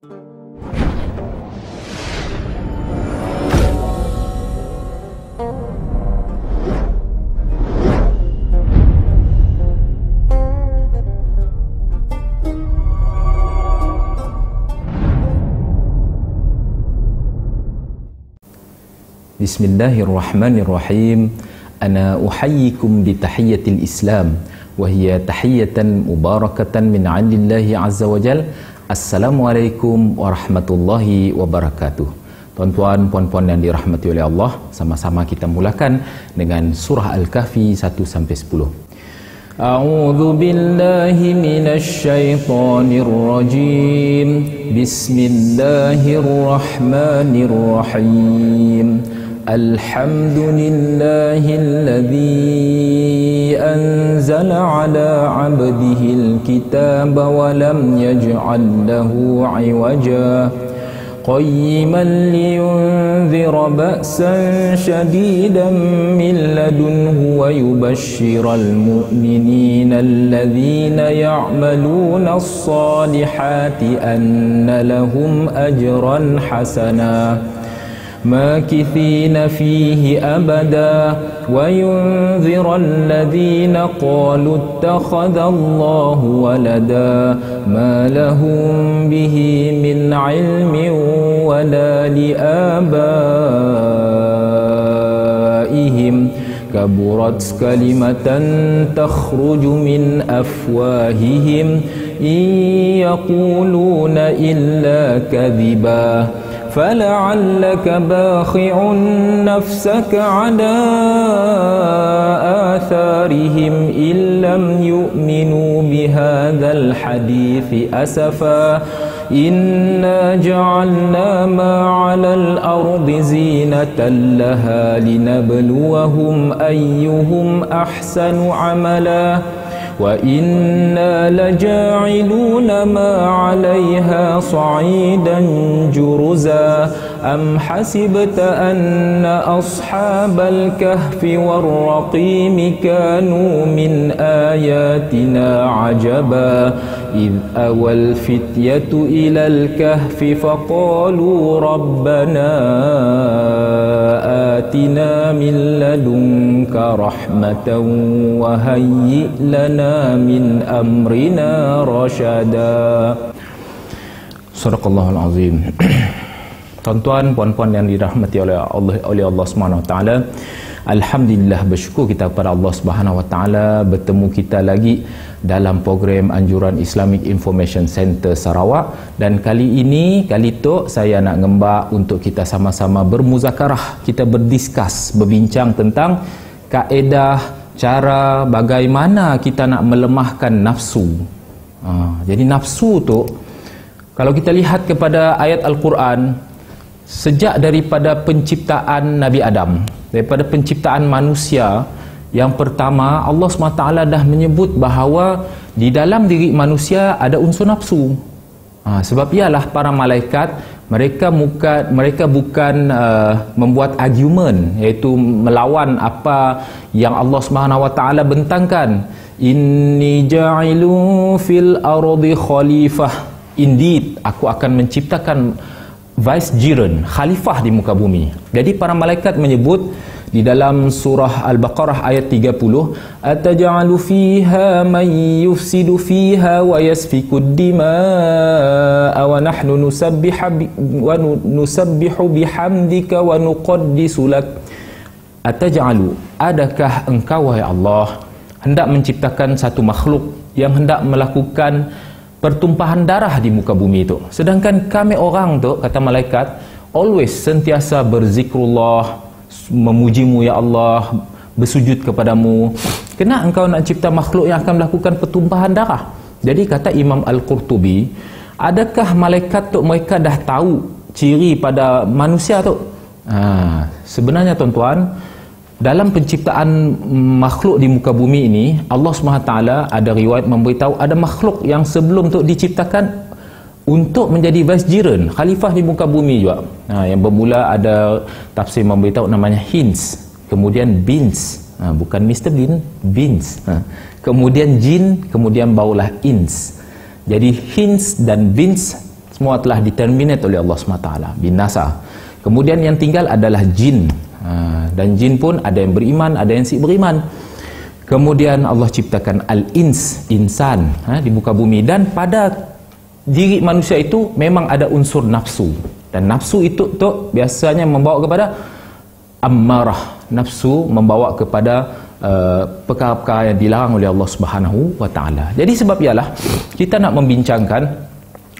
Bismillahirrahmanirrahim. Ana uhayyikum bi tahiyyatil Islam wa hiya tahiyyatan mubarakatan min 'indillahi 'azza wa jal. Assalamualaikum warahmatullahi wabarakatuh. Tuan-tuan, puan-puan yang dirahmati oleh Allah, sama-sama kita mulakan dengan surah Al-Kahfi 1 sampai 10. A'udzu billahi minasy syaithanir rajim. Bismillahirrahmanirrahim. Alhamdulillahilladzi anzala ala 'abdihil kitaba wa lam yaj'al lahu 'iwaja qayyiman liyunzira ba'san shadidan min ladunhu wa yubashshiral mu'minina alladhina ya'maluna as-salihati anna lahum ajran hasana ماكثين فيه أبدا وينذر الذين قالوا اتخذ الله ولدا ما لهم به من علم ولا لآبائهم كبرت كلمة تخرج من أفواههم إن يقولون إلا كذبا فلعلك باخع نفسك على آثارهم إن لم يؤمنوا بهذا الحديث أسفا إنا جعلنا ما على الأرض زينة لها لنبلوهم أيهم أحسن عملا وَإِنَّا لَجَاعِلُونَ مَا عَلَيْهَا صَعِيدًا جُرُزًا أَمْ حَسِبْتَ أَنَّ أَصْحَابَ الْكَهْفِ وَالرَّقِيمِ كَانُوا مِنْ آيَاتِنَا عَجَبًا إِذْ أَوَى الْفِتْيَةُ إِلَى الْكَهْفِ فَقَالُوا رَبَّنَا آتِنَا مِنْ لَدُنْكَ رَحْمَةً وَهَيِّئْ لَنَا مِنْ أَمْرِنَا رَشَدًا. Sadaqallahul azim. Tuan-tuan, puan-puan yang dirahmati oleh Allah Subhanahu wa taala, alhamdulillah, bersyukur kita kepada Allah Subhanahu wa taala bertemu kita lagi dalam program anjuran Islamic Information Center Sarawak, dan kali ini saya nak ngembak untuk kita sama-sama bermuzakarah, kita berbincang tentang kaedah cara bagaimana kita nak melemahkan nafsu. Jadi nafsu tu, kalau kita lihat kepada ayat Al-Quran, sejak daripada penciptaan Nabi Adam, daripada penciptaan manusia yang pertama, Allah SWT dah menyebut bahawa di dalam diri manusia ada unsur nafsu. Sebab ialah para malaikat, mereka bukan membuat argument, iaitu melawan apa yang Allah SWT bentangkan. Inni ja'ilu fil ardi khalifah. Indeed, aku akan menciptakan vicegerent, khalifah di muka bumi. Jadi para malaikat menyebut di dalam surah Al-Baqarah ayat 30, ataj'alu fiha man yufsidu fiha wa yasfikud dima'a wa nahnu nusabbihu bihamdika wa nuqaddisu lak. Ataj'alu, adakah engkau, wahai Allah, hendak menciptakan satu makhluk yang hendak melakukan pertumpahan darah di muka bumi itu, sedangkan kami orang tu, kata malaikat, always sentiasa berzikrullah, memujimu ya Allah, bersujud kepadamu. Kena engkau nak cipta makhluk yang akan melakukan pertumpahan darah? Jadi kata Imam Al-Qurtubi, adakah malaikat tu mereka dah tahu ciri pada manusia tu? Sebenarnya tuan-tuan, dalam penciptaan makhluk di muka bumi ini, Allah SWT ada riwayat memberitahu ada makhluk yang sebelum tu diciptakan untuk menjadi vicegerent, khalifah di muka bumi juga. Yang bermula ada tafsir memberitahu namanya Hins, kemudian Bins, bukan Mr. Bean, Bins, kemudian Jin, kemudian barulah Ins. Jadi Hins dan Bins Semua telah determinate oleh Allah SWT, binasa. Kemudian yang tinggal adalah jin. Dan jin pun ada yang beriman, ada yang si beriman. Kemudian Allah ciptakan al-ins, insan, di muka bumi. Dan pada diri manusia itu memang ada unsur nafsu. Dan nafsu itu biasanya membawa kepada ammarah. Nafsu membawa kepada perkara-perkara yang dilarang oleh Allah Subhanahu wa taala. Jadi sebab ialah kita nak membincangkan,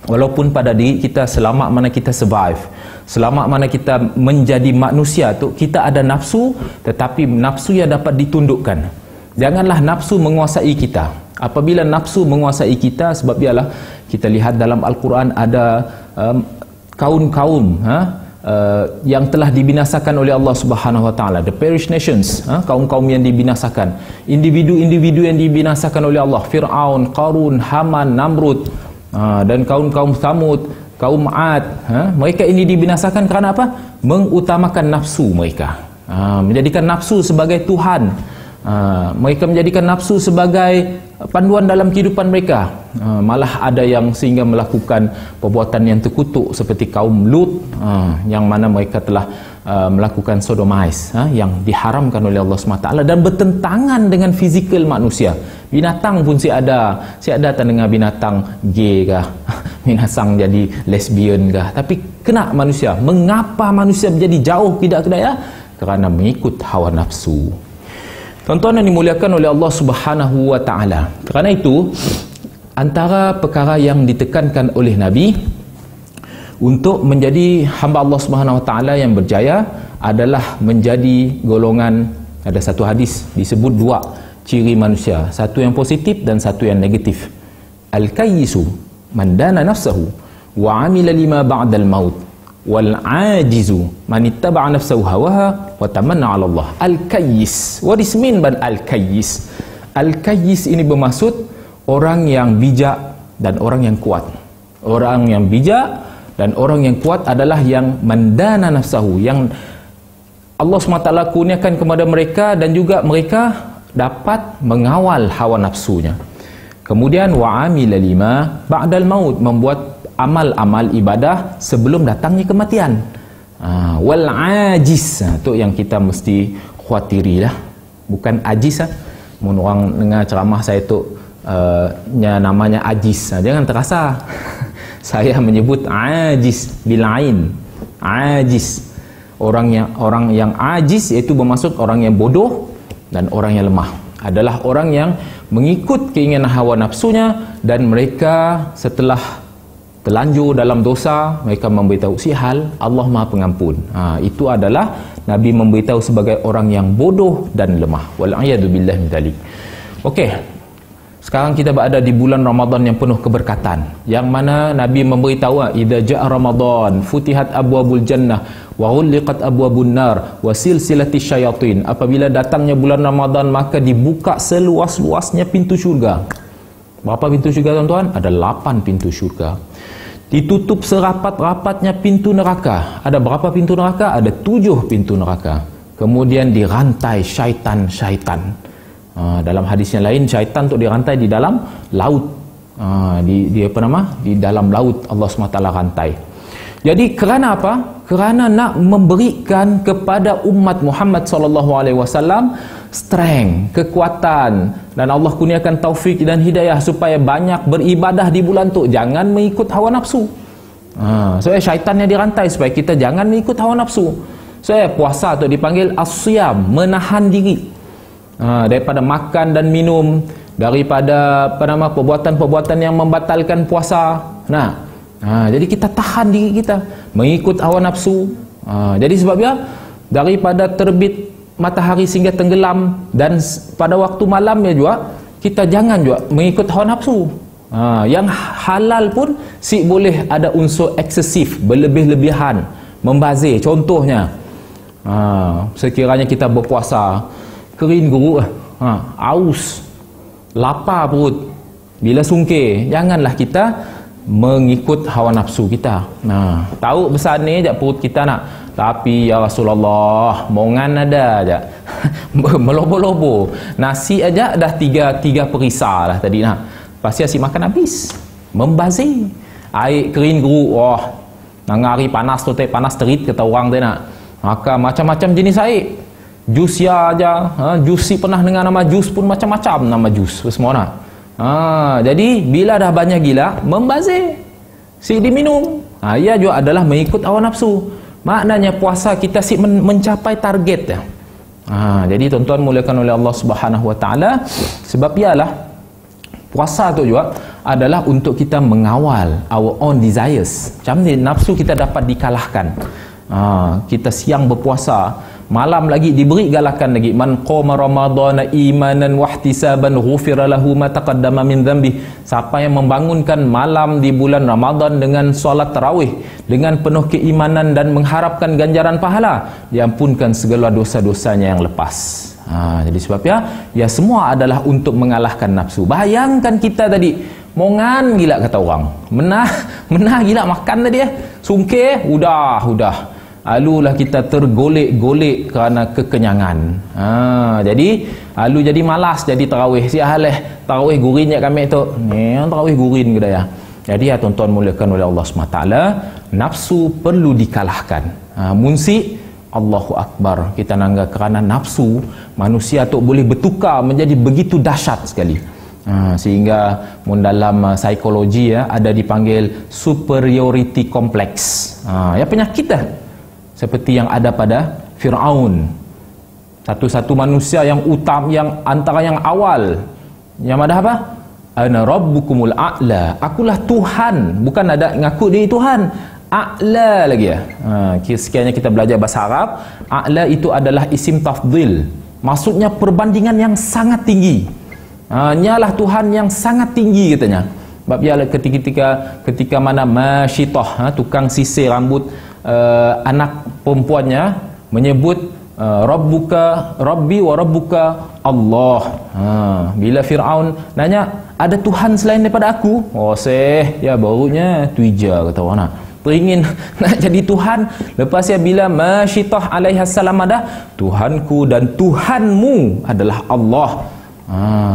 walaupun pada diri kita selama mana kita survive, selama mana kita menjadi manusia tu, kita ada nafsu, tetapi nafsu yang dapat ditundukkan. Janganlah nafsu menguasai kita. Apabila nafsu menguasai kita, sebab ialah kita lihat dalam Al-Quran ada kaum-kaum yang telah dibinasakan oleh Allah Subhanahu wa taala, the perished nations, kaum-kaum yang dibinasakan, individu-individu yang dibinasakan oleh Allah, Fir'aun, Qarun, Haman, Namrud, dan kaum-kaum Thamud, kaum Ad. Mereka ini dibinasakan kerana apa? Mengutamakan nafsu mereka, menjadikan nafsu sebagai Tuhan. Mereka menjadikan nafsu sebagai panduan dalam kehidupan mereka. Malah ada yang sehingga melakukan perbuatan yang terkutuk seperti kaum Lut, yang mana mereka telah melakukan sodomize, yang diharamkan oleh Allah SWT, dan bertentangan dengan fizikal manusia. Binatang pun si ada tak dengar binatang gay kah, binatang jadi lesbian kah, tapi kena manusia. Mengapa manusia menjadi jauh tidak kedaya? Kerana mengikut hawa nafsu. Tuan-tuan yang dimuliakan oleh Allah Subhanahu wa taala. Kerana itu, antara perkara yang ditekankan oleh Nabi untuk menjadi hamba Allah Subhanahu wa taala yang berjaya adalah menjadi golongan, ada satu hadis disebut dua ciri manusia, satu yang positif dan satu yang negatif. Al-kayyisu man dana nafsahu wa 'amila lima ba'dal maut, wal ajizu man ittaba'a nafsahu hawaha wa tamanna 'ala Allah. Al-kayyis, what is mean by al-kayyis? Al-kayyis ini bermaksud orang yang bijak dan orang yang kuat. Orang yang bijak dan orang yang kuat adalah yang mandana nafsahu, yang Allah SWT kurniakan kepada mereka dan juga mereka dapat mengawal hawa nafsunya. Kemudian wa amila lima ba'dal maut, membuat amal-amal ibadah sebelum datangnya kematian. Wal ajiz, tu yang kita mesti khawatiri lah. Bukan ajiz. Mun orang dengar ceramah saya tu namanya ajiz, jangan terasa. Saya menyebut ajiz bil ain. Ajiz, orang yang ajiz, iaitu bermaksud orang yang bodoh dan orang yang lemah, adalah orang yang mengikut keinginan hawa nafsunya, dan mereka setelah terlanjur dalam dosa, mereka memberitahu si hal Allah Maha Pengampun. Itu adalah Nabi memberitahu sebagai orang yang bodoh dan lemah. Wal'iyadu billah min dzalik. Okey. Sekarang kita berada di bulan Ramadan yang penuh keberkatan, yang mana Nabi memberitahu, idza jaa Ramadan futihat abwabul jannah wa ghulliqat abwabun nar wa silsilati syayatin. Apabila datangnya bulan Ramadan, maka dibuka seluas-luasnya pintu syurga. Berapa pintu syurga, tuan-tuan? Ada 8 pintu syurga. Ditutup serapat-rapatnya pintu neraka. Ada berapa pintu neraka? Ada 7 pintu neraka. Kemudian dirantai syaitan-syaitan. Dalam hadis yang lain, syaitan tu dirantai di dalam laut. Di dalam laut Allah SWT rantai. Jadi kerana apa? Kerana nak memberikan kepada umat Muhammad SAW strength, kekuatan, dan Allah kurniakan taufik dan hidayah supaya banyak beribadah di bulan tu. Jangan mengikut hawa nafsu. So syaitan yang dirantai supaya kita jangan mengikut hawa nafsu. So puasa tu dipanggil as-siyam, menahan diri daripada makan dan minum, daripada perbuatan-perbuatan yang membatalkan puasa. Jadi kita tahan diri kita mengikut hawa nafsu. Jadi sebabnya daripada terbit matahari sehingga tenggelam, dan pada waktu malamnya juga kita jangan juga mengikut hawa nafsu. Yang halal pun si boleh ada unsur eksesif, berlebih-lebihan, membazir. Contohnya, sekiranya kita berpuasa, kering guruk, aus, lapar perut, bila sungkir, janganlah kita mengikut hawa nafsu kita. Tahu besar ni je perut kita nak, tapi ya Rasulullah, mongan ada aja. Melobo-lobo. Nasi aja dah tiga perisa lah tadi. Pasti asyik makan habis. Membazir. air kering geruk, wah nang hari panas tu panas terit kata orang tu nak. Maka macam-macam jenis air. Jus ya aja, jus si pernah dengar nama jus pun macam-macam nama jus semua nak. Jadi bila dah banyak gila membazir si diminum. Ia juga adalah mengikut hawa nafsu. Maknanya puasa kita si mencapai target ya. Jadi tuan-tuan muliakan oleh Allah Subhanahu Wa Taala, sebab ialah puasa tu juga adalah untuk kita mengawal our own desires. Macam ni nafsu kita dapat dikalahkan. Kita siang berpuasa, malam lagi diberi galakan lagi, man qama ramadhana imanan wahtisaban ghufira lahu ma taqaddama min dhanbi. Siapa yang membangunkan malam di bulan Ramadan dengan solat tarawih dengan penuh keimanan dan mengharapkan ganjaran pahala, diampunkan segala dosa-dosanya yang lepas. Jadi sebabnya ya semua adalah untuk mengalahkan nafsu. Bayangkan kita tadi mongan gila kata orang, menah gila makan tadi sungkir udah alulah kita tergolek-golek kerana kekenyangan. Jadi alu jadi malas jadi tarawih. Si haleh tarawih gurin ya kami tu. Tarawih gurin ke ya. Jadi ya tuan-tuan muliakan oleh Allah SWT, nafsu perlu dikalahkan. Munsi Allahu Akbar. Kita nangga kerana nafsu manusia tu boleh bertukar menjadi begitu dahsyat sekali. Sehingga dalam psikologi ada dipanggil superiority complex. Ya penyakit dah. Seperti yang ada pada Fir'aun, satu-satu manusia yang yang antara yang awal yang ada apa? Ana rabbukumul a'la, akulah Tuhan, bukan ada ngaku diri Tuhan, a'la lagi ya. Sekiannya kita belajar bahasa Arab, a'la itu adalah isim tafdhil, maksudnya perbandingan yang sangat tinggi. Nyalah Tuhan yang sangat tinggi katanya. Sebab ia ketika mana Masyitah, tukang sisir rambut anak perempuannya menyebut Rabbi wa Rabbuka Allah. Bila Fir'aun nanya, ada Tuhan selain daripada aku? Ya barunya tuija kata orang nak. Teringin nak jadi Tuhan. Lepas ya bila Masyitah alaihassalam ada, Tuhanku dan Tuhanmu adalah Allah.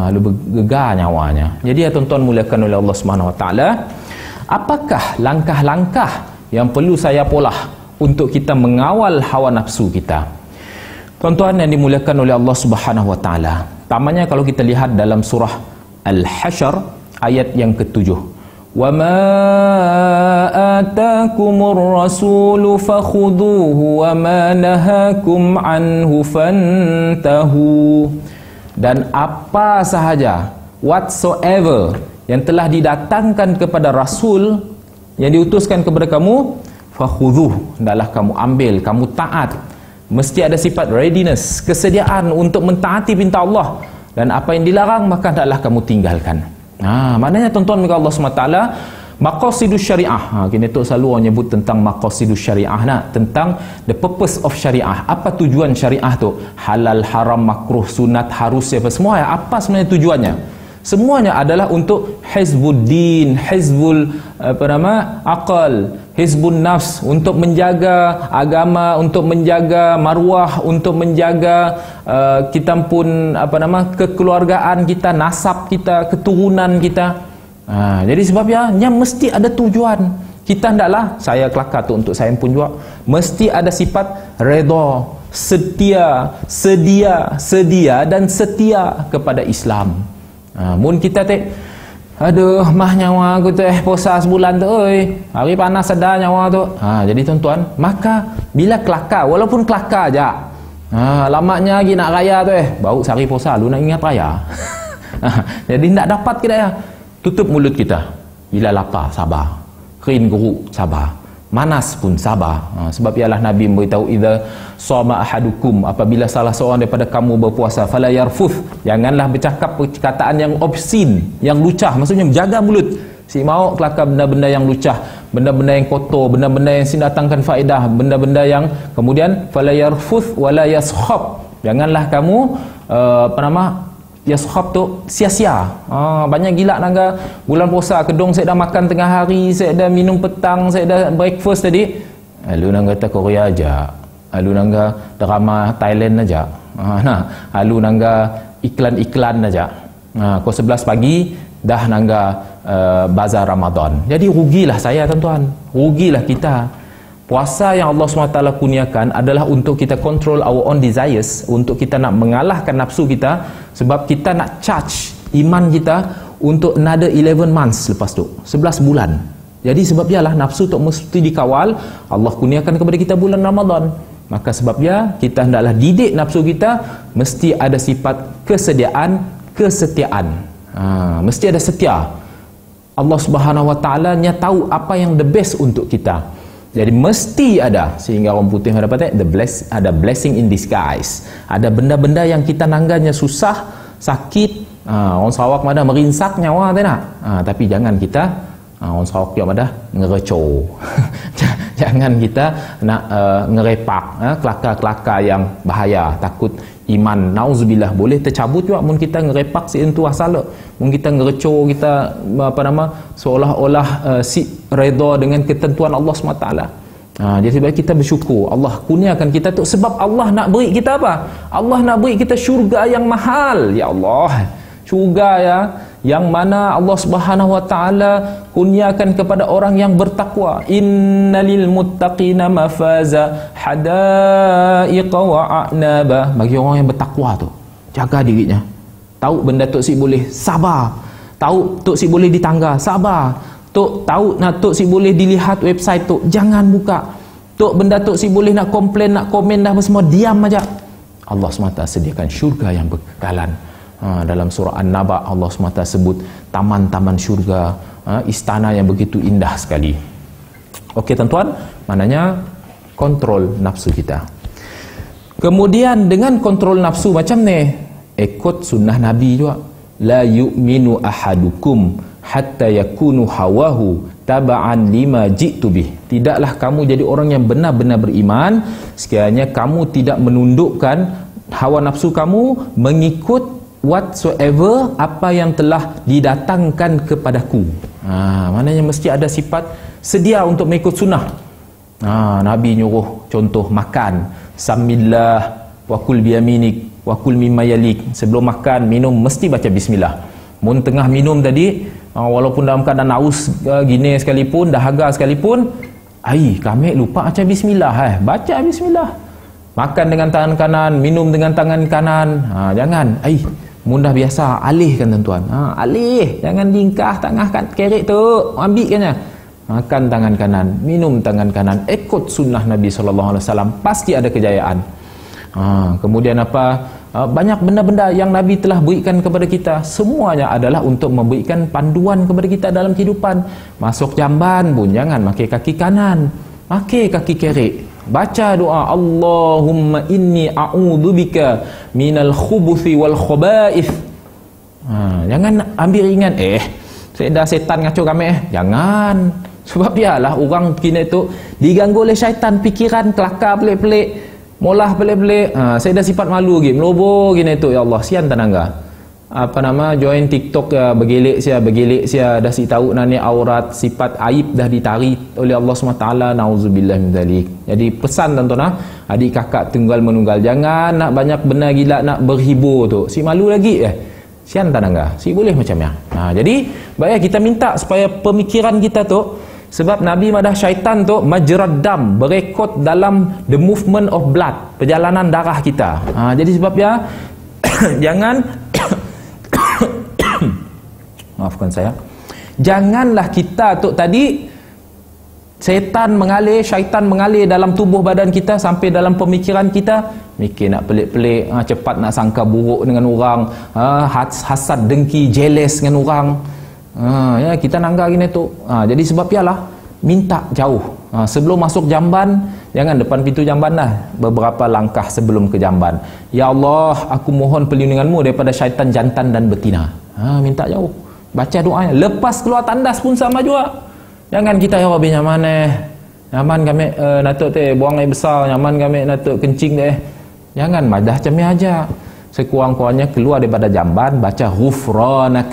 Lalu bergegar nyawanya. Jadi ya tuan-tuan muliakan oleh Allah Subhanahu Wa Taala, apakah langkah-langkah yang perlu saya polah untuk kita mengawal hawa nafsu kita? Tuan-tuan yang dimuliakan oleh Allah Subhanahu Wa Taala, tamanya kalau kita lihat dalam surah Al-Hasyr ayat yang ke-7, wa ma atakumur rasulu fakhudhuhu wa ma nahakum anhu fantahu. Dan apa sahaja whatsoever yang telah didatangkan kepada Rasul, yang diutuskan kepada kamu, fakhudhuh, hendaklah kamu ambil, kamu taat. Mesti ada sifat readiness, kesediaan untuk mentaati perintah Allah, dan apa yang dilarang maka hendaklah kamu tinggalkan. Maknanya tuan-tuan dengan Allah SWT, maqasidus syariah. Kini tu selalu orang nyebut tentang maqasidus syariah tentang the purpose of syariah. Apa tujuan syariah tu? Halal, haram, makruh, sunat, harus, apa semua apa sebenarnya tujuannya? Semuanya adalah untuk hizbuddin, hizbul aqal, hizbun nafs, untuk menjaga agama, untuk menjaga maruah, untuk menjaga kita pun kekeluargaan kita, nasab kita, keturunan kita. Jadi sebabnya mesti ada tujuan. Kita hendaklah, saya kelakar tu untuk saya pun juga, mesti ada sifat redha, sedia dan setia kepada Islam. Mun kita aduh mah nyawa aku tu puasa sebulan tu hari panas sedar nyawa tu. Jadi tuan-tuan, maka bila kelakar, walaupun kelakar aja, lamanya lagi nak raya tu baru sehari puasa lu nak ingat raya. Jadi tak dapat kita tutup mulut kita. Bila lapar sabar, kering geruk sabar, manas pun sabar. Sebab ialah Nabi memberitahu, idza shoma ahadukum, apabila salah seorang daripada kamu berpuasa, fala yarfuth, janganlah bercakap perkataan yang obscene, yang lucah, maksudnya jaga mulut. Si mau kelakar benda-benda yang lucah, benda-benda yang kotor, benda-benda yang datangkan faedah, benda-benda yang kemudian fala yarfuth wala yaskhab, janganlah kamu yaskhab tu sia-sia. Banyak gila nangga bulan puasa, kedong saya dah makan tengah hari, saya dah minum petang, saya dah breakfast tadi. Lu nangga tak Korea aja, lu nangga drama Thailand aja, lu nangga iklan-iklan aja. Pukul 11 pagi dah nangga bazar Ramadan. Jadi rugilah saya tuan-tuan, rugilah kita. Puasa yang Allah SWT kurniakan adalah untuk kita control our own desires, untuk kita nak mengalahkan nafsu kita, sebab kita nak charge iman kita untuk another 11 months lepas tu, 11 bulan. Jadi sebab ialah nafsu tu mesti dikawal. Allah kurniakan kepada kita bulan Ramadan, maka sebab dia kita hendaklah didik nafsu kita, mesti ada sifat kesetiaan. Mesti ada setia. Allah Subhanahu Wa Taala nya tahu apa yang the best untuk kita. Jadi mesti ada, sehingga orang putih dapat ada blessing in disguise. Ada benda-benda yang kita nangganya susah, sakit. Orang Sarawak madah merinsak nyawa tak nak. Tapi jangan kita orang Sarawak juga madah ngerecoh. Jangan kita nak ngerepak kelakar-kelakar yang bahaya, takut iman nauzubillah boleh tercabut juga mun kita ngerepak itu asal. Mun kita ngerecoh, kita seolah-olah si redha dengan ketentuan Allah SWT. Jadi sebab kita bersyukur Allah kurniakan kita tu, sebab Allah nak beri kita apa? Allah nak beri kita syurga yang mahal. Ya Allah, syurga ya, yang mana Allah Subhanahu Wa Taala kurniakan kepada orang yang bertakwa. Innalil muttaqina mafaza hadaiqa wa a'naba. Bagi orang yang bertakwa tu, jaga dirinya, tahu benda tok si boleh sabar, tahu tok si boleh ditangga sabar, tok tahu nak tok si boleh dilihat website tu jangan buka, tok benda tok si boleh nak komplain nak komen dah semua diam aja. Allah SWT sediakan syurga yang berkekalan. Dalam surah An-Naba Allah SWT sebut taman-taman syurga, istana yang begitu indah sekali. Okey tuan-tuan, maknanya kontrol nafsu kita. Kemudian dengan kontrol nafsu macam ni, ikut sunnah Nabi juga. La yu'minu ahadukum hatta yakunu hawahu taba'an lima ji'tu bih. Tidaklah kamu jadi orang yang benar-benar beriman sekiranya kamu tidak menundukkan hawa nafsu kamu mengikut whatsoever apa yang telah didatangkan kepadaku. Maknanya mesti ada sifat sedia untuk mengikut sunnah. Nabi nyuruh contoh makan, samillah wa kul biyaminik wa kul mimma yalik. Sebelum makan minum mesti baca bismillah. Mun tengah minum tadi, walaupun dalam keadaan haus gini sekalipun, dahaga sekalipun, kami lupa baca bismillah. Baca bismillah. Makan dengan tangan kanan, minum dengan tangan kanan. Jangan mudah biasa, alihkan tuan-tuan. Alih, jangan lingkah tengah kerek tu, ambilkannya. Makan tangan kanan, minum tangan kanan, ikut sunnah Nabi SAW, pasti ada kejayaan. Kemudian apa? Banyak benda-benda yang Nabi telah berikan kepada kita, semuanya adalah untuk memberikan panduan kepada kita dalam kehidupan. Masuk jamban pun jangan pakai kaki kanan, pakai kaki kerek. Baca doa, Allahumma inni a'udzubika minal khubuthi wal khaba'ith. Jangan ambil ringan, saya dah setan ngaco kami. Jangan. Sebab biarlah orang kini tu diganggu oleh syaitan, pikiran kelakar pelik-pelik, molah pelik-pelik. Saya dah sifat malu lagi, melobo gini tu. Ya Allah, sian tanangga. Join TikTok ya, bergelik sia dah si tahu nani aurat, sifat aib dah ditarik oleh Allah SWT. Nauzubillah min dzalik. Jadi pesan tuan-tuan, adik kakak tunggal menunggal, jangan nak banyak benar gila nak berhibur tu. Si malu lagi sian tanangga. Si boleh macam ya. Jadi baik kita minta supaya pemikiran kita tu, sebab Nabi madah syaitan tu majrad dam, berekod dalam the movement of blood, perjalanan darah kita. Jadi sebab ya jangan maafkan saya, janganlah kita tu tadi syaitan mengalir dalam tubuh badan kita sampai dalam pemikiran kita, mikir nak pelik-pelik, cepat nak sangka buruk dengan orang, hasad, dengki, jealous dengan orang. Ya, kita nangga gini tu. Jadi sebab ialah minta jauh. Sebelum masuk jamban, jangan depan pintu jamban dah, beberapa langkah sebelum ke jamban. Ya Allah, aku mohon perlindunganmu daripada syaitan jantan dan betina. Minta jauh. Baca doanya. Lepas keluar tandas pun sama juga. Jangan kita ya Rabbi nyaman nyaman kami natuk buang air besar, nyaman kami natuk kencing Jangan madah macam ni aja. Sekurang-kurangnya keluar daripada jamban, baca ghufranak,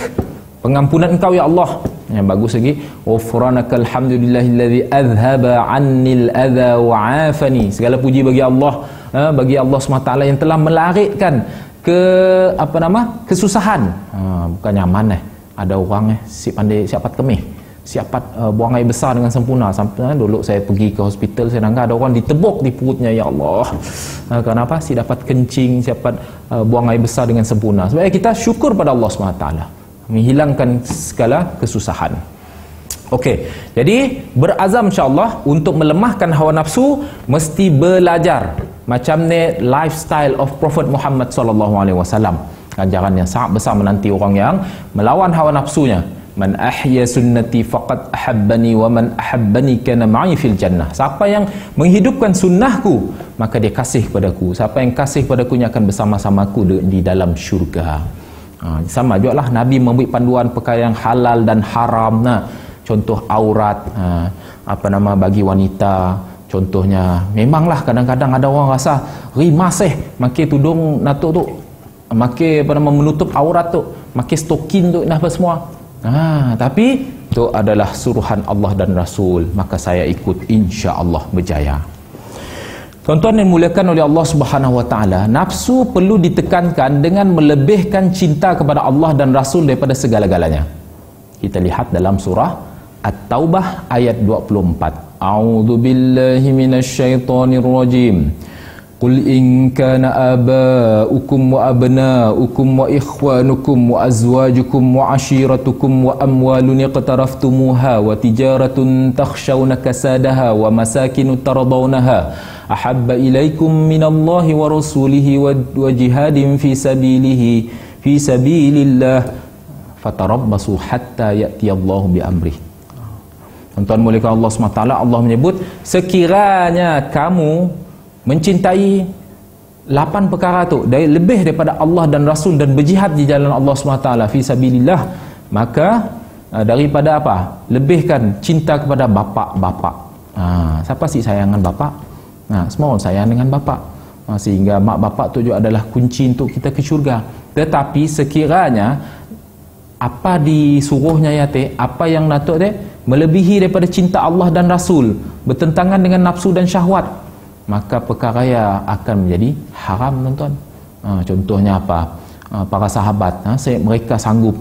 pengampunan engkau ya Allah. Yang bagus lagi, ghufranakal hamdulillahillazi adhaba 'annil adza wa 'afani. Segala puji bagi Allah, bagi Allah SWT yang telah melarikan kesusahan. Bukan nyaman ada orang si pandai siapat kemih, siapat buang air besar dengan sempurna. Sampai dulu saya pergi ke hospital, saya nangka ada orang ditebuk di perutnya, ya Allah. Kenapa? Si dapat kencing, siapat buang air besar dengan sempurna. Sebab kita syukur pada Allah SWT, menghilangkan segala kesusahan. Okey, jadi berazam insya-Allah untuk melemahkan hawa nafsu, mesti belajar macam ni lifestyle of Prophet Muhammad sallallahu alaihi wasallam. Ajaran yang sangat besar menanti orang yang melawan hawa nafsunya. Man ahya sunnati faqad ahabbani wa man ahabbani kana ma'i fil jannah. Siapa yang menghidupkan sunnahku, maka dia kasih padaku. Siapa yang kasih padaku nya akan bersama-samaku di dalam syurga. Sama juga lah Nabi memberi panduan perkara yang halal dan haram. Contoh aurat, bagi wanita. Contohnya, memanglah kadang-kadang ada orang rasa rimas makai tudung natuk tu, makai menutup aurat tu, makai stokin tu, apa semua. Tapi itu adalah suruhan Allah dan Rasul, maka saya ikut, insya-Allah berjaya. Tuan-tuan yang dimuliakan oleh Allah Subhanahu Wa Taala, nafsu perlu ditekankan dengan melebihkan cinta kepada Allah dan Rasul daripada segala-galanya. Kita lihat dalam surah At-Taubah ayat 24. A'udzu billahi minasyaitonir rajim. Qul in kana aba'ukum wa abna'ukum wa ikhwanukum wa azwajukum wa ashiratukum wa amwalun iqtaraftumuha wa tijaratun takhshawna kasadaha wa masakinu tardawnaha ahabba ilaikum minallahi wa rasulihi wa jihadin fi sabilillah fatarabbasu hatta ya'tiyallahu bi amrih. Tuan-tuan muliakan Allah SWT, Allah menyebut sekiranya kamu mencintai 8 perkara tu lebih daripada Allah dan Rasul dan berjihad di jalan Allah SWT fi sabilillah, maka daripada apa? Lebihkan cinta kepada bapa-bapa. Siapa sih sayangan bapa? Semua orang sayang dengan bapa. Sehingga mak bapa tu juga adalah kunci untuk kita ke syurga. Tetapi sekiranya apa disuruhnya apa yang natuk melebihi daripada cinta Allah dan Rasul, bertentangan dengan nafsu dan syahwat, maka perkara yang akan menjadi haram, tuan-tuan. Contohnya apa? Para sahabat, mereka sanggup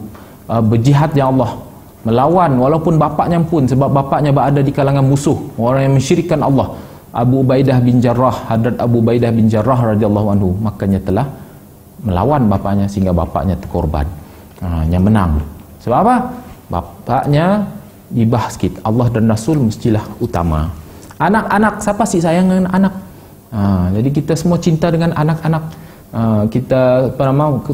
berjihad ya Allah, melawan walaupun bapaknya pun, sebab bapaknya berada di kalangan musuh, orang yang mensyirikkan Allah. Abu Ubaidah bin Jarrah, Hadrat Abu Ubaidah bin Jarrah radhiyallahu anhu, makanya telah melawan bapaknya sehingga bapaknya terkorban. Yang menang. Sebab apa? Bapaknya dibah sikit. Allah dan Rasul mestilah utama. Anak-anak, siapa sih sayang dengan anak? Jadi kita semua cinta dengan anak-anak. Kita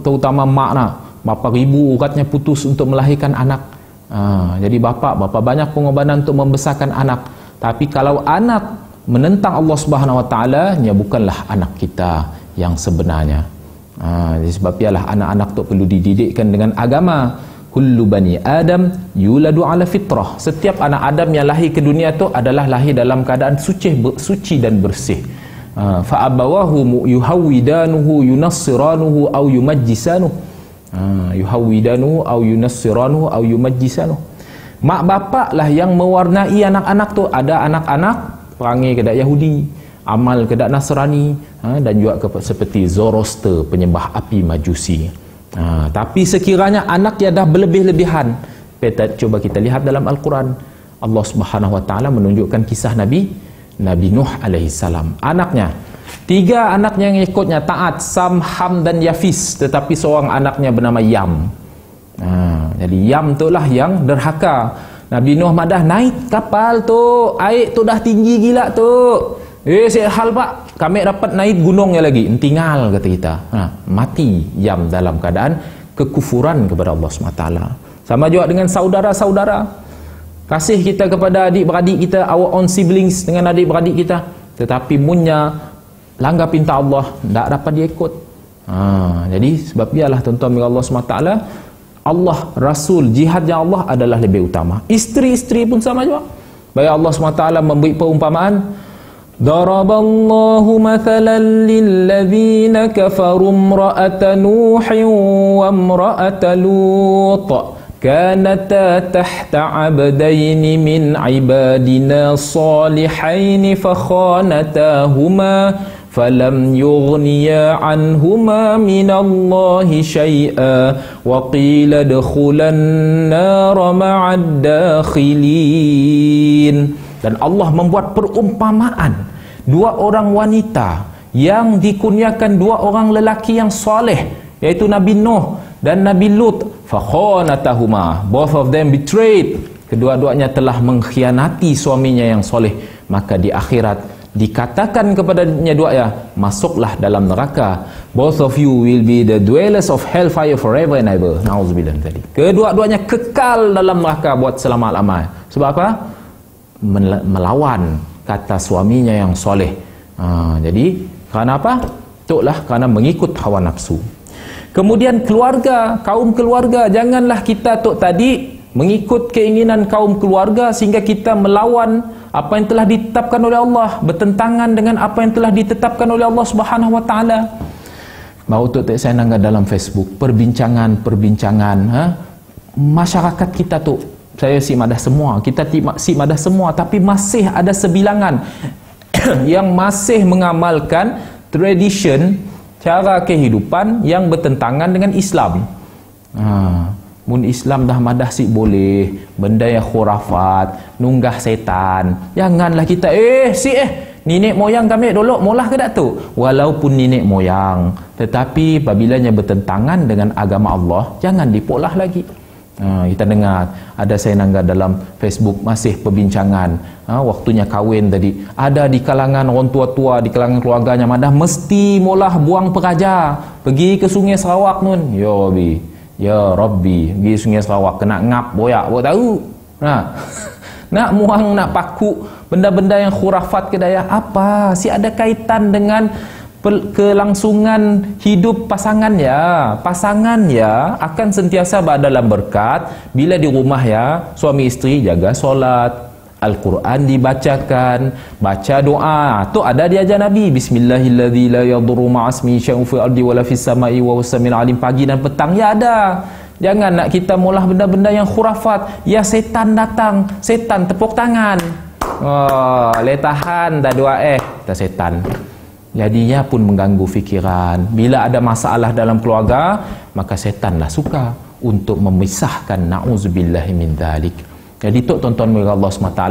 terutama mak bapa ribu uratnya putus untuk melahirkan anak. Jadi bapa banyak pengorbanan untuk membesarkan anak. Tapi kalau anak menentang Allah Subhanahu Wa Taala, nya bukanlah anak kita yang sebenarnya. Sebab ialah anak-anak tu perlu dididikkan dengan agama. Kullu bani Adam yuladu ala fitrah. Setiap anak Adam yang lahir ke dunia tu adalah lahir dalam keadaan suci dan bersih. Fa abawahu yuhawwidanuhu yunassiranuhu aw yumajjisanuhu. Yuhawwidanuhu aw yunassiranuhu aw yumajjisanuhu. Mak bapak lah yang mewarnai anak-anak tu. Ada anak-anak perangai kedak Yahudi, amal kedak Nasrani, dan juga seperti Zoroaster, penyembah api Majusi. Tapi sekiranya anak yang dah berlebih-lebihan, coba kita lihat dalam Al-Quran, Allah Subhanahu Wa Taala menunjukkan kisah Nabi Nuh alaihi salam. Anaknya 3 anaknya yang ikutnya taat, Sam, Ham dan Yafis, tetapi seorang anaknya bernama Yam. Jadi Yam tu lah yang derhaka. Nabi Nuh madah naik kapal tu, air tu dah tinggi gila tu. Hal pak, kami dapat naik gunungnya lagi, tinggal kata kita. Mati Yam dalam keadaan kekufuran kepada Allah SWT. Sama juga dengan saudara-saudara. Kasih kita kepada adik-beradik kita, our own siblings, dengan adik-beradik kita. Tetapi munnya langgar pinta Allah, tak dapat dia ikut. Jadi sebab biarlah tuan-tuan dengan Allah SWT, Allah, Rasul, jihad yang Allah adalah lebih utama. Isteri-isteri pun sama juga. Baik Allah SWT memberi perumpamaan, Daraballahu mathalan lilladzina kafaru imra'ata Nuhin wa imra'ata Lut kanata tahta 'abdaini min 'ibadina salihain fakhanatahuma falam yughniya anhuma minallahi syai'a wa qila dukhulan nar ma'ad dakhilin. Dan Allah membuat perumpamaan dua orang wanita yang dikurniakan dua orang lelaki yang soleh, iaitu Nabi Nuh dan Nabi Lut. Fakhanatahuma, both of them betrayed, kedua-duanya telah mengkhianati suaminya yang soleh. Maka di akhirat dikatakan kepadanya duanya, masuklah dalam neraka, both of you will be the dwellers of hellfire forever and ever. Nauzubillah tadi. Kedua-duanya kekal dalam neraka buat selama-lamanya. Sebab apa? Melawan kata suaminya yang soleh. Jadi kerana apa? Itulah kerana mengikut hawa nafsu. Kemudian keluarga, kaum keluarga, janganlah kita tadi mengikut keinginan kaum keluarga sehingga kita melawan apa yang telah ditetapkan oleh Allah, bertentangan dengan apa yang telah ditetapkan oleh Allah Subhanahu wa taala. Baru tu saya nanggap dalam Facebook perbincangan masyarakat kita tu, saya si madah semua, kita si madah semua, tapi masih ada sebilangan yang masih mengamalkan tradition, cara kehidupan yang bertentangan dengan Islam. Mun Islam dah madah si boleh, benda yang khurafat, nunggah setan. Janganlah kita nenek moyang kami dulu molah ke tak tu? Walaupun nenek moyang, tetapi apabila bertentangan dengan agama Allah, jangan dipolah lagi. Kita dengar ada saya nanggap dalam Facebook masih perbincangan waktunya kahwin tadi, ada di kalangan orang tua-tua, di kalangan keluarganya madah mesti molah buang peraja pergi ke Sungai Sarawak nun. Ya Rabbi, pergi Sungai Sarawak kena ngap boyak, buat tahu nak muang, nak paku benda-benda yang khurafat ke daya. Apa si ada kaitan dengan kelangsungan hidup pasangan ya akan sentiasa berada dalam berkat bila di rumah ya, suami isteri jaga solat, Al-Quran dibacakan, baca doa. Tu ada diajar Nabi, bismillahilladzi la yadurru ma'asmi syai'un fil ardi wala fis sama'i wa huwas samiul alim, pagi dan petang ya ada. Jangan nak kita molah benda-benda yang khurafat. Ya setan datang, setan tepuk tangan. Letahan dah dua tak setan. Jadinya pun mengganggu fikiran. Bila ada masalah dalam keluarga, maka setanlah suka untuk memisahkan. Na'udzubillahi min dzalik. Jadi tu tuan-tuan oleh Allah SWT,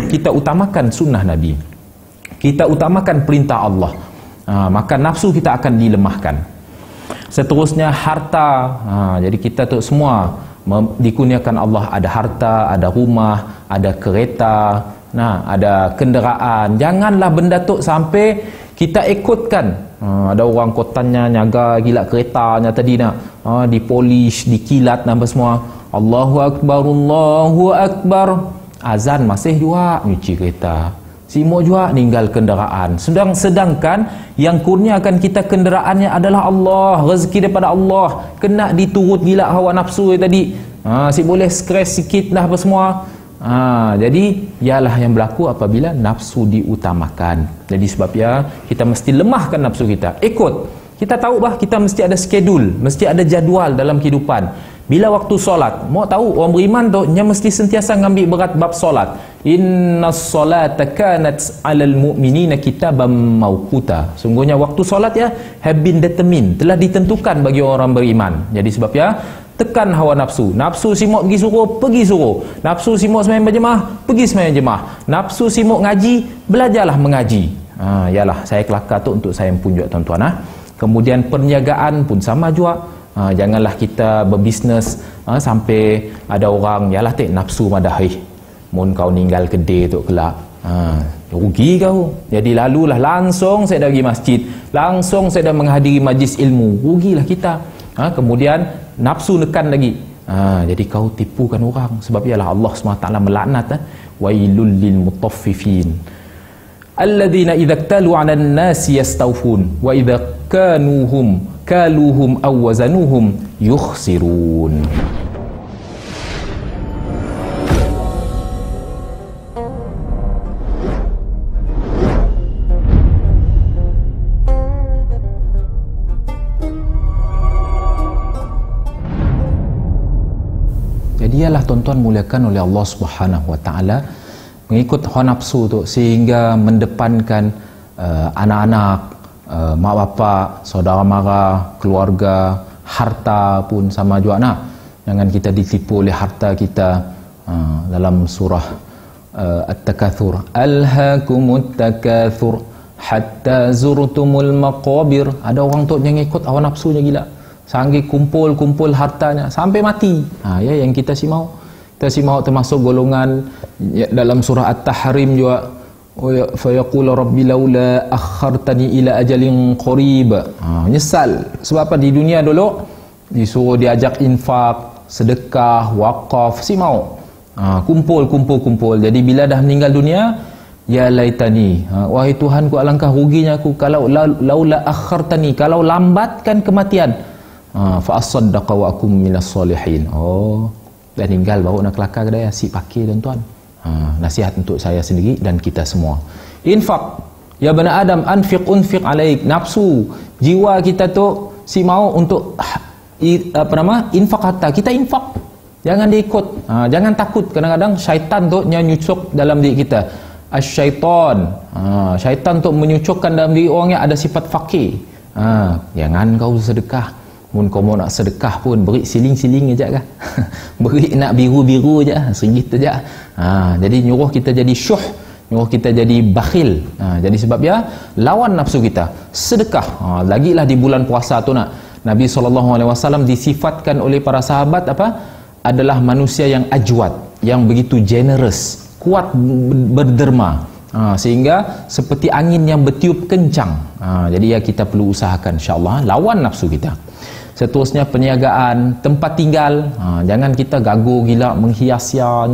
kita utamakan sunnah Nabi, kita utamakan perintah Allah, maka nafsu kita akan dilemahkan. Seterusnya harta. Jadi kita tu semua dikurniakan Allah ada harta, ada rumah, ada kereta, ada kenderaan. Janganlah benda tu sampai kita ikutkan. Ada orang kotanya nyaga gila keretanya tadi dipolish, dikilat apa semua. Allahu Akbar, Allahu Akbar. Azan masih juga nyuci kereta, Simo juga ninggal kenderaan. Sedangkan yang kurniakan kita kenderaannya adalah Allah, rezeki daripada Allah. Kena diturut gila hawa nafsu tadi. Si boleh stres sikit lah apa semua. Jadi ialah yang berlaku apabila nafsu diutamakan. Jadi sebab ya kita mesti lemahkan nafsu kita. Ikut. Kita tahu kita mesti ada schedule, mesti ada jadual dalam kehidupan. Bila waktu solat, mau tahu orang beriman tu nya mesti sentiasa ngambil berat bab solat. Innas solata kanat 'alal mu'minina kitaban mawquta. Sungguhnya waktu solat ya have been determined, telah ditentukan bagi orang beriman. Jadi sebab ya tekan hawa nafsu. Nafsu simok pergi suruh. Nafsu simok sembahyang berjemaah, pergi sembahyang jemaah. Nafsu simok ngaji, belajarlah mengaji. Yalah saya kelakar tu untuk saya pun juga tuan-tuan. Kemudian perniagaan pun sama juga. Janganlah kita berbisnes sampai ada orang yalah nafsu madahi. Mun kau ninggal kedai tu kelak. Rugi kau. Jadi lalulah langsung saya dah pergi masjid, langsung saya dah menghadiri majlis ilmu. Rugilah kita. Kemudian nafsu nekan lagi. Jadi kau tipukan orang. Sebab ialah Allah SWT melaknat wailul lil mutaffifin alladhina idza iktalu 'alan nasi yastawfun wa idza kaluhum aw wazanuhum yukhsirun. Jadi ialah tuan-tuan muliakan oleh Allah Subhanahu wa taala, mengikut hawa nafsu tu sehingga mendepankan anak-anak, mak bapak, saudara mara, keluarga, harta pun sama juga nak. Jangan kita ditipu oleh harta kita. Dalam surah At-Takatsur, alhaakumut takatsur hatta zurtumul maqabir. Ada orang tu yang ikut hawa nafsunya gila, sanggup kumpul hartanya sampai mati. Ya, yang kita si mau termasuk golongan dalam surah At-Tahrim juga. Fa yaqulu rabbi laula akhartani ila ajalin qarib. Nyesal sebab apa? Di dunia dulu disuruh diajak infak, sedekah, wakaf, si mau kumpul. Jadi bila dah meninggal dunia, ya laitani, wahai Tuhanku, alangkah ruginya aku kalau laula akhartani, kalau lambatkan kematian, fa asaddaqa wa akum minas solihin. Dah meninggal baru nak kelakar ke dah, asyik pakai tuan-tuan. Nasihat untuk saya sendiri dan kita semua. Infak, ya bani Adam, unfiq alaik. Nafsu jiwa kita tu si mau untuk infak harta, kita infak, jangan diikut. Jangan takut, kadang-kadang syaitan tu nyucuk dalam diri kita. Syaitan tu menyucukkan dalam diri orang yang ada sifat fakir. Jangan kau sedekah. Mun kau mau nak sedekah pun beri siling-siling aja kan. Beri nak biru-biru aja, RM1 aja. Jadi nyuruh kita jadi syuh, nyuruh kita jadi bakhil. Jadi sebab ya lawan nafsu kita, sedekah. Lagilah di bulan puasa tu nak, Nabi SAW disifatkan oleh para sahabat apa? Adalah manusia yang ajwad, yang begitu generous, kuat berderma. Sehingga seperti angin yang bertiup kencang. Jadi ya kita perlu usahakan insya-Allah lawan nafsu kita. Seterusnya perniagaan, tempat tinggal. Jangan kita gagu gila menghias-hias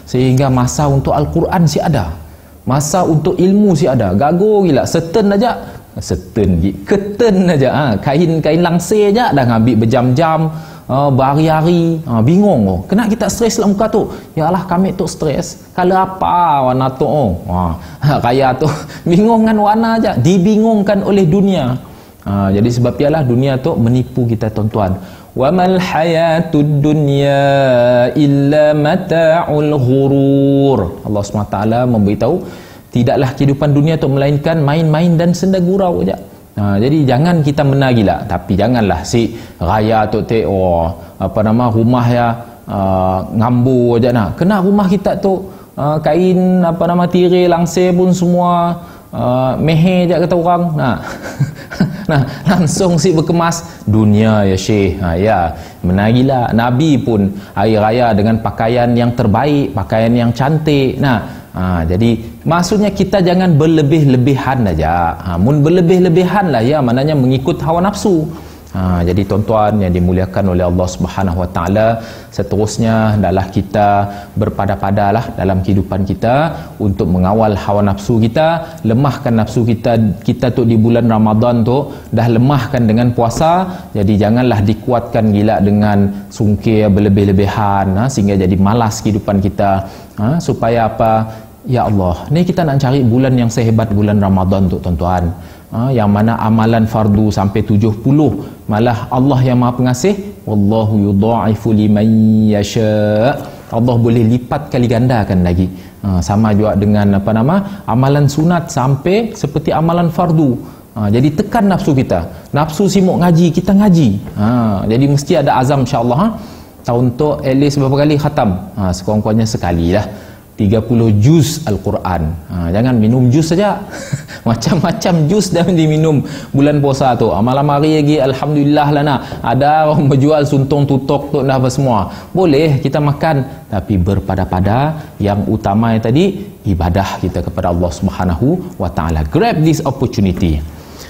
sehingga masa untuk Al-Quran si ada, masa untuk ilmu si ada, gagu gila keten aja, kain langsir aja dah ngambil berjam-jam, berhari-hari, bingung. Kena kita stres dalam muka tu. Yalah kami tu stres kalau apa warna tu kaya tu bingung dengan warna aja, dibingungkan oleh dunia. Jadi sebab ialah dunia tu menipu kita tuan-tuan. Wa mal hayatud dunya illa mata'ul ghurur. Allah SWT memberitahu tidaklah kehidupan dunia tu melainkan main-main dan senda gurau saja. Jadi jangan kita menang gila, tapi janganlah si raya tu rumah ya ngambu aja nak. Kena rumah kita tu kain tirai langsir pun semua mehe je kata orang. Nah, langsung si berkemas dunia ya Syekh. Ya, menagilah Nabi pun hari raya dengan pakaian yang terbaik, pakaian yang cantik. Jadi maksudnya kita jangan berlebih-lebihan aja. Mun berlebih-lebihan lah ya, maknanya mengikut hawa nafsu. Jadi tuan-tuan yang dimuliakan oleh Allah Subhanahu Wa Taala, seterusnya hendaklah kita berpada-padalah dalam kehidupan kita untuk mengawal hawa nafsu kita, lemahkan nafsu kita tu di bulan Ramadan tu dah lemahkan dengan puasa. Jadi janganlah dikuatkan gila dengan sungkir berlebih-lebihan sehingga jadi malas kehidupan kita. Supaya apa? Ya Allah, ni kita nak cari bulan yang sehebat bulan Ramadan tu tuan-tuan. Yang mana amalan fardu sampai 70, malah Allah yang Maha Pengasih, wallahu yudha'ifu liman yasha. Allah boleh lipat kali gandakan lagi. Sama juga dengan amalan sunat sampai seperti amalan fardu. Jadi tekan nafsu kita. Nafsu sibuk ngaji, kita ngaji. Jadi mesti ada azam insya-Allah. Tahun tu at least berapa kali khatam? Sekurang-kurangnya sekali lah. 30 juz Al-Quran. Jangan minum jus saja. Macam-macam jus dah diminum bulan puasa tu. Malam hari lagi alhamdulillah lah nak. Ada orang berjual suntung tutuk tu dah semua. Boleh kita makan, tapi berpada-pada yang utama yang tadi, ibadah kita kepada Allah Subhanahu Wa Taala. Grab this opportunity.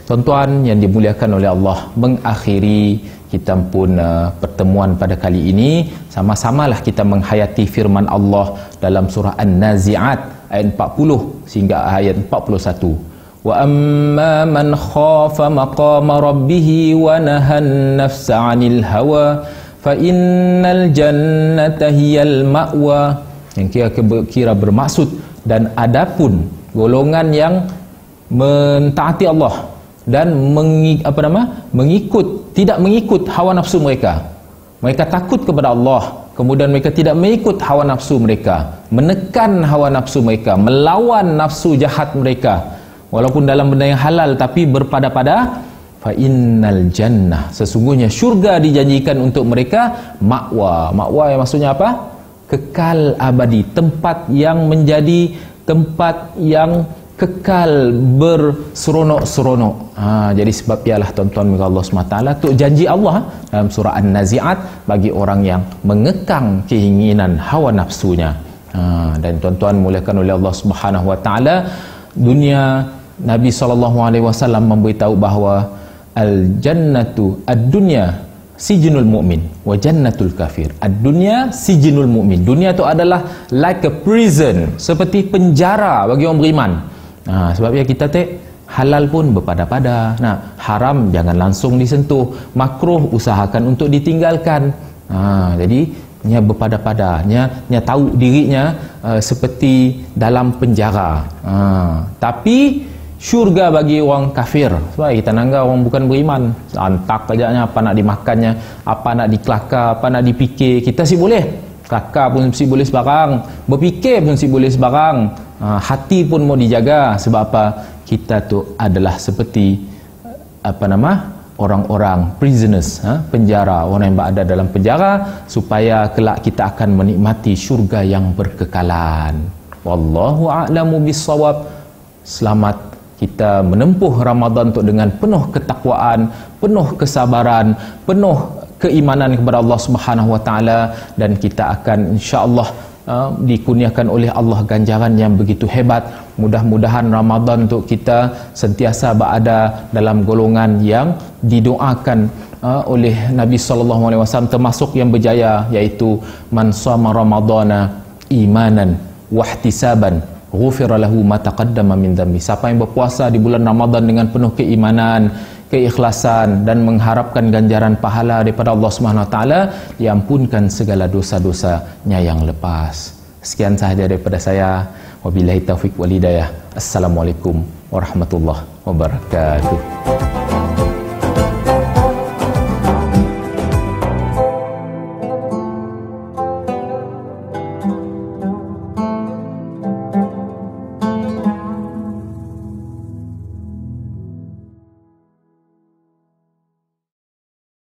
Tuan-tuan yang dimuliakan oleh Allah, mengakhiri kita pun pertemuan pada kali ini, sama-samalah kita menghayati firman Allah dalam surah An-Nazi'at ayat 40 sehingga ayat 41. Wa amma man khafa maqama rabbih wa nahan nafsa 'anil hawa fa innal jannata hiyal ma'wa. Yang kira bermaksud, dan adapun golongan yang mentaati Allah dan tidak mengikut hawa nafsu mereka. Mereka takut kepada Allah, kemudian mereka tidak mengikut hawa nafsu mereka, menekan hawa nafsu mereka, melawan nafsu jahat mereka. walaupun dalam benda yang halal tapi berpada-pada, fa innal jannah, sesungguhnya syurga dijanjikan untuk mereka makwa. Makwa yang maksudnya apa? Kekal abadi, tempat yang menjadi tempat yang kekal berseronok-seronok. Jadi sebab ialah tuan-tuan Allah SWT tu janji Allah dalam surah An-Nazi'at bagi orang yang mengekang keinginan hawa nafsunya. Dan tuan-tuan mulakan oleh Allah Subhanahu Wa Taala, dunia Nabi SAW memberitahu bahawa al-jannatu ad-dunya sijnul mu'min wa jannatul kafir. Ad-dunya sijnul mu'min. Dunia itu adalah like a prison, seperti penjara bagi orang beriman. Sebabnya kita halal pun berpada-pada. Haram jangan langsung disentuh, makruh usahakan untuk ditinggalkan. Jadi nya berpada-pada, nya tahu dirinya seperti dalam penjara. Tapi syurga bagi orang kafir. Sebab kita nangga orang bukan beriman, antak ajaknya apa nak dimakannya, apa nak dikelakar, apa nak dipikir, kita sih boleh. Kelakar pun sih boleh sebarang, berfikir pun sih boleh sebarang. Hati pun mau dijaga. Sebab apa? Kita tu adalah seperti orang-orang prisoners, penjara, orang yang berada dalam penjara, supaya kelak kita akan menikmati syurga yang berkekalan. Wallahu a'lamu bissawab. Selamat kita menempuh Ramadan untuk dengan penuh ketakwaan, penuh kesabaran, penuh keimanan kepada Allah Subhanahu Wa Taala, dan kita akan insya-Allah dikurniakan oleh Allah ganjaran yang begitu hebat. Mudah-mudahan Ramadan untuk kita sentiasa berada dalam golongan yang didoakan oleh Nabi SAW, termasuk yang berjaya, iaitu man shama ramadana imanan wahtisaban ghufira lahu ma taqaddama min dhanbi. Siapa yang berpuasa di bulan Ramadan dengan penuh keimanan, keikhlasan dan mengharapkan ganjaran pahala daripada Allah Subhanahu Wa Taala, diampunkan segala dosa-dosanya yang lepas. Sekian sahaja daripada saya. Wabillahi taufiq wal hidayah. Assalamualaikum warahmatullahi wabarakatuh.